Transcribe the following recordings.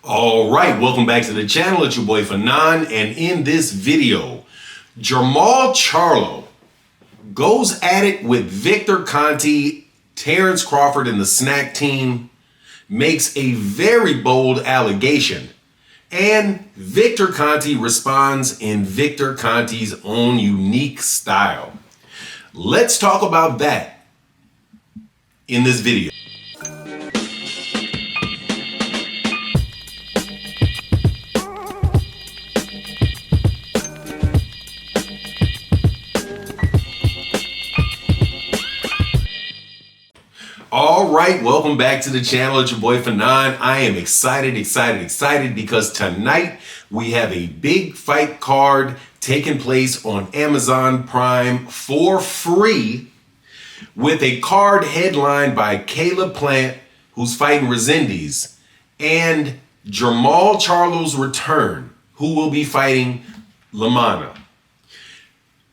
All right, welcome back to the channel. It's your boy Fanon, and in this video, Jermall Charlo goes at it with Victor Conte, Terrence Crawford, and the Snac team, makes a very bold allegation, and Victor Conte responds in Victor Conte's own unique style. Let's talk about that in this video. All right, welcome back to the channel. It's your boy Fanon. I am excited because tonight we have a big fight card taking place on Amazon Prime for free with a card headlined by Caleb Plant, who's fighting Resendiz, and Jermall Charlo's return, who will be fighting Lamana.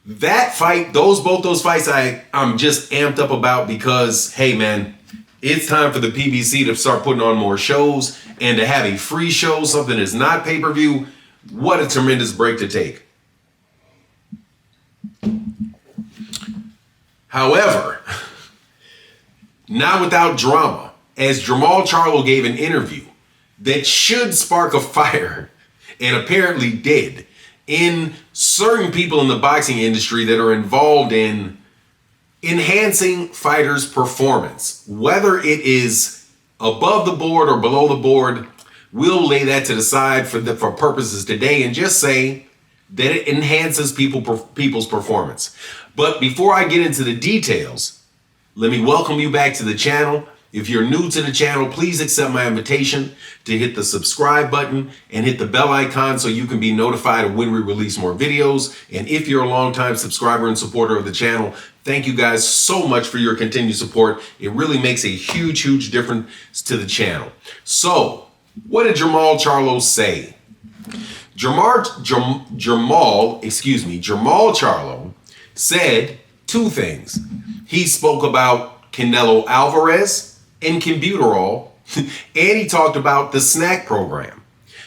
That fight, both those fights, I'm just amped up about because, hey man, it's time for the PBC to start putting on more shows and to have a free show, something that's not pay-per-view. What a tremendous break to take. However, not without drama, as Jermall Charlo gave an interview that should spark a fire, and apparently did, in certain people in the boxing industry that are involved in enhancing fighters' performance. Whether it is above the board or below the board, we'll lay that to the side for purposes today and just say that it enhances people's performance. But before I get into the details, let me welcome you back to the channel. If you're new to the channel, please accept my invitation to hit the subscribe button and hit the bell icon so you can be notified of when we release more videos. And if you're a longtime subscriber and supporter of the channel, thank you guys so much for your continued support. It really makes a huge difference to the channel. So, what did Jermall Charlo say? Jermall Charlo said two things. He spoke about Canelo Alvarez and Combuterol, and he talked about the Snac program.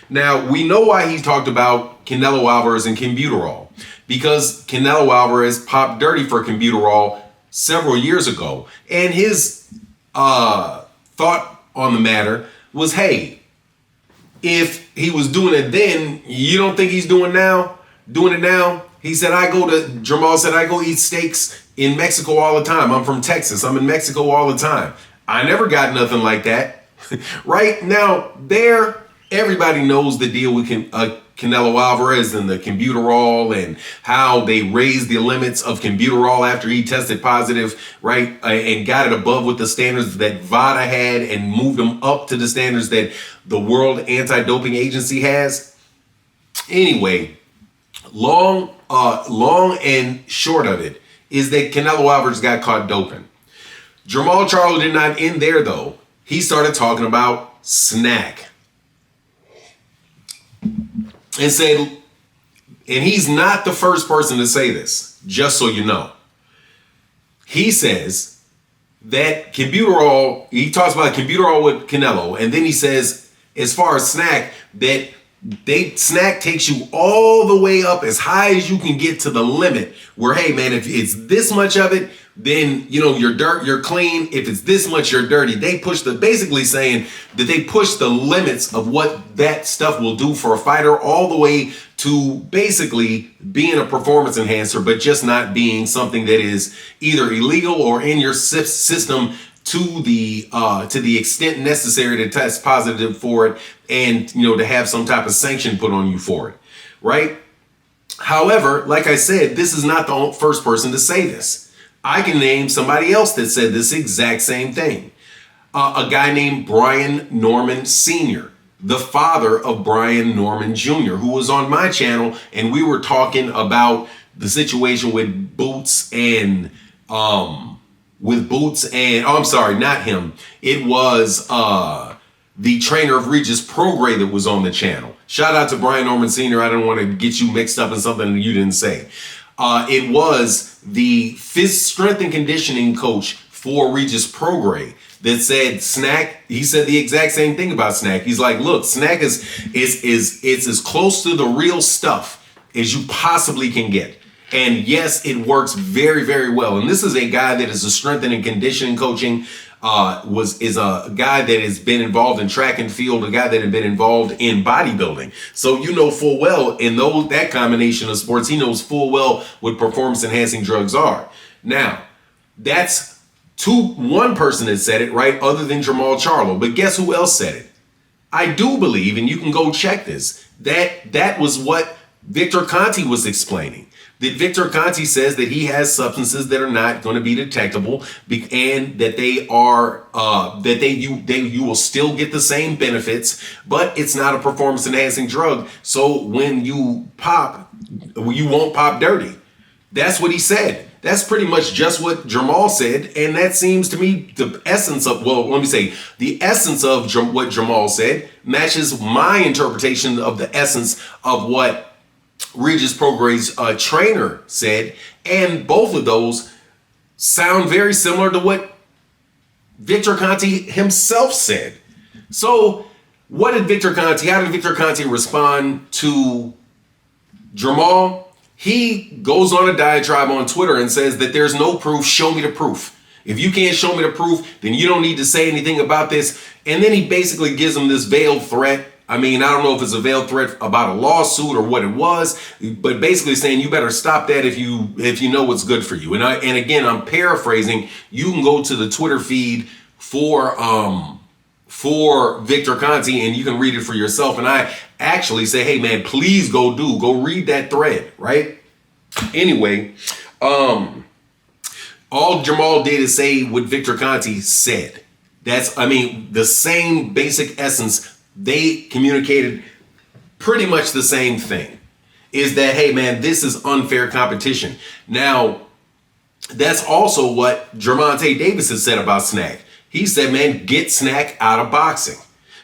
Now, we know why he talked about Canelo Alvarez and Combuterol, because Canelo Alvarez popped dirty for Combuterol several years ago, and his thought on the matter was, hey, if he was doing it then, you don't think he's doing it now? He said, Jermall said, I go eat steaks in Mexico all the time. I'm from Texas. I'm in Mexico all the time. I never got nothing like that. Right now, everybody knows the deal with Canelo Alvarez and the Combuterol and how they raised the limits of Combuterol after he tested positive, right? And got it above what the standards that VADA had and moved them up to the standards that the World Anti-Doping Agency has. Anyway, long and short of it is that Canelo Alvarez got caught doping. Jermall Charlo did not end there, though. He started talking about Snac. And said, and he's not the first person to say this, just so you know. He says that Combuterol, he talks about Combuterol with Canelo, and then he says, as far as Snac, that Snac takes you all the way up as high as you can get to the limit where, hey man, if it's this much of it, then you're clean. If it's this much, you're dirty. Basically saying that they push the limits of what that stuff will do for a fighter all the way to basically being a performance enhancer, but just not being something that is either illegal or in your system to the extent necessary to test positive for it and to have some type of sanction put on you for it, right? However, like I said, this is not the first person to say this. I can name somebody else that said this exact same thing. A guy named Brian Norman Sr., the father of Brian Norman Jr., who was on my channel, and we were talking about the situation with Boots and I'm sorry, not him. It was the trainer of Regis Prograis that was on the channel. Shout out to Brian Norman Sr. I don't want to get you mixed up in something you didn't say. It was the strength and conditioning coach for Regis Prograis that said Snac, he said the exact same thing about Snac. He's like, look, Snac is it's as close to the real stuff as you possibly can get. And yes, it works very, very well. And this is a guy that is a strength and conditioning coaching, is a guy that has been involved in track and field, a guy that had been involved in bodybuilding. So you know full well in that combination of sports, he knows full well what performance enhancing drugs are. Now, that's one person that said it, right, other than Jermall Charlo. But guess who else said it? I do believe, and you can go check this, that was what Victor Conte was explaining. That Victor Conte says that he has substances that are not going to be detectable, and that they are you will still get the same benefits, but it's not a performance enhancing drug. So when you pop, you won't pop dirty. That's what he said. That's pretty much just what Jermall said, and that seems to me the essence of, the essence of what Jermall said matches my interpretation of the essence of what Regis Prograis' trainer said, and both of those sound very similar to what Victor Conte himself said. So how did Victor Conte respond to Jermall? He goes on a diatribe on Twitter and says that there's no proof, show me the proof. If you can't show me the proof, then you don't need to say anything about this. And then he basically gives him this veiled threat. I mean, I don't know if it's a veiled threat about a lawsuit or what it was, but basically saying you better stop that if you know what's good for you. And again, I'm paraphrasing. You can go to the Twitter feed for Victor Conte and you can read it for yourself. And I actually say, hey man, please go read that thread, right? Anyway, all Jermall did is say what Victor Conte said. The same basic essence. They communicated pretty much the same thing, is that, hey man, this is unfair competition. Now, that's also what Gervonta Davis has said about Snac. He said, man, get Snac out of boxing.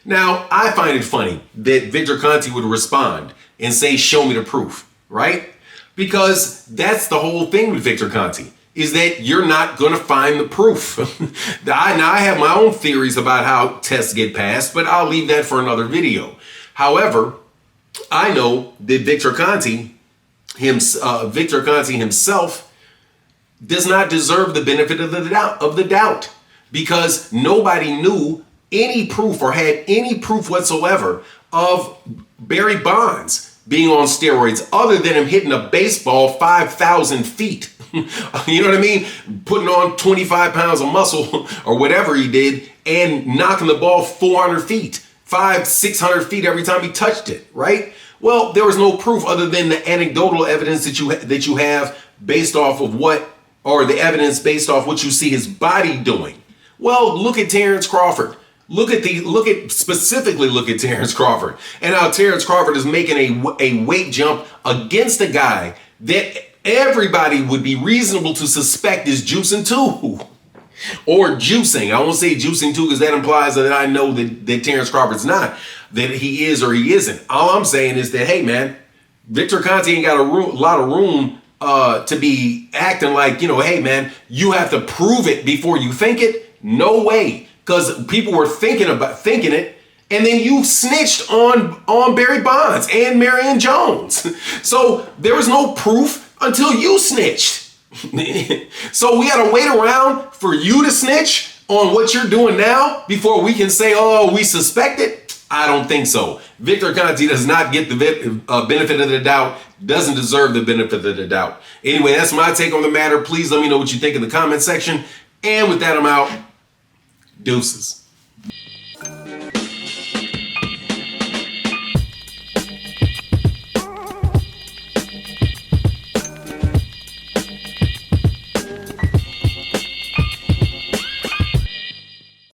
Now, I find it funny that Victor Conte would respond and say, show me the proof, right? Because that's the whole thing with Victor Conte, is that you're not going to find the proof. I have my own theories about how tests get passed, but I'll leave that for another video. However, I know that Victor Conte himself does not deserve the benefit of the doubt, because nobody knew any proof or had any proof whatsoever of Barry Bonds being on steroids other than him hitting a baseball 5,000 feet. You know what I mean? Putting on 25 pounds of muscle or whatever he did and knocking the ball 400 feet, 600 feet every time he touched it, right? Well, there was no proof other than the anecdotal evidence that you have based off of the evidence based off what you see his body doing. Well, look at Terrence Crawford. Specifically look at Terrence Crawford and how Terrence Crawford is making a weight jump against a guy that everybody would be reasonable to suspect is juicing too. Or juicing. I won't say juicing too because that implies that I know that Terrence Crawford's not. That he is or he isn't. All I'm saying is that, hey man, Victor Conte ain't got a lot of room to be acting like, hey man, you have to prove it before you think it. No way. Because people were thinking it. And then you snitched on Barry Bonds and Marion Jones. So there was no proof until you snitched. So we got to wait around for you to snitch on what you're doing now before we can say, oh, we suspect it? I don't think so. Victor Conte does not get the benefit of the doubt, doesn't deserve the benefit of the doubt. Anyway, that's my take on the matter. Please let me know what you think in the comment section. And with that, I'm out. Deuces.